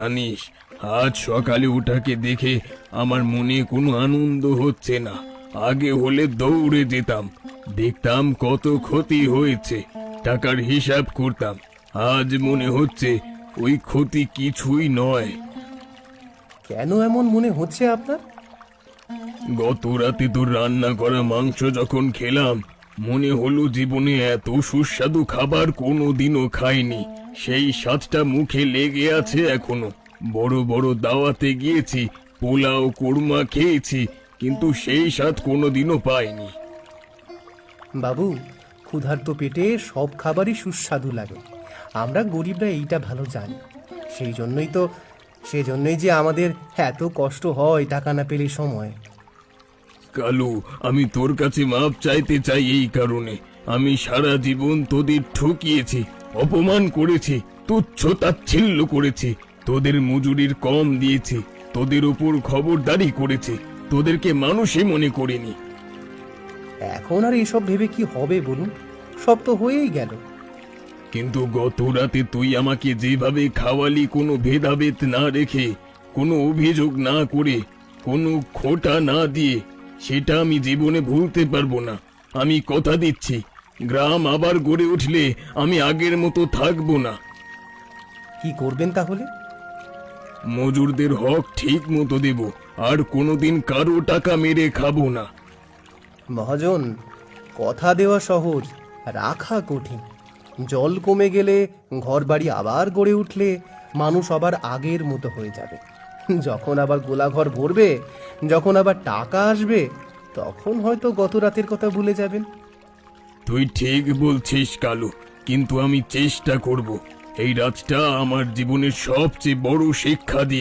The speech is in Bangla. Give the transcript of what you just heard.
জানিস, আজ সকালে ওটাকে দেখে আমার মনে কোনো আনন্দ হচ্ছে না। আগে হলে দৌড়ে যেতাম, দেখতাম কত ক্ষতি হয়েছে, টাকার হিসাব করতাম। আজ মনে হচ্ছে ওই ক্ষতি কিছুই নয়। কেন এমন মনে হচ্ছে আপনার? গত রাতে তোর রান্না করা মাংস যখন খেলাম, মনে হলো জীবনে এত সুস্বাদু খাবার কোনোদিনও খাইনি। সেই স্বাদটা মুখে লেগে আছে এখনো। বড় বড় দাওয়াতে গিয়েছি, পোলাও কোরমা খেয়েছি, কিন্তু সেই স্বাদ কোনোদিনও পাইনি। বাবু, ক্ষুধার্ত পেটে সব খাবারই সুস্বাদু লাগে। আমরা গরিবরা এইটা ভালো জানি। সেজন্যই যে আমাদের এত কষ্ট হয় টাকা না পেলে সময়। কালু, আমি তোর কাছে মাপ চাইতে চাই এই কারণে। আমি সারা জীবন তোদের ঠকিয়েছি, অপমান করেছি, তুচ্ছ তাচ্ছিল্য করেছি, তোদের মজুরির কম দিয়েছি, তোদের উপর খবরদারি করেছি, তোদেরকে মানুষই মনে করিনি। এখন আর এসব ভেবে কি হবে বলুন? সব তো হয়েই গেল। কিন্তু গত রাতে তুই আমাকে যেভাবে খাওয়ালি, কোনো ভেদাভেদ না রেখে, কোনো অভিযোগ না করে, কোনো খোটা না দিয়ে, সেটা আমি জীবনে ভুলতে পারবো না। আমি কথা দিচ্ছি, গ্রাম আবার গড়ে উঠলে আমি আগের মতো থাকবো না। কি করবেন তাহলে? মজুরদের হক ঠিক মতো দেব, আর কোনোদিন কারো টাকা মেরে খাবো না। মহাজন, কথা দেওয়া সহজ, রাখা কঠিন। জল কমে গেলে, ঘরবাড়ি আবার গড়ে উঠলে মানুষ আবার আগের মতো হয়ে যাবে। যখন আবার গোলাঘর ভরবে, যখন আবার টাকা আসবে, তখন হয়তো গত রাতের কথা ভুলে যাবেন। তুই ঠিক বলছিস কালু, কিন্তু আমি চেষ্টা করব এই রাতটা আমার জীবনের সবচেয়ে বড় শিক্ষা দিয়ে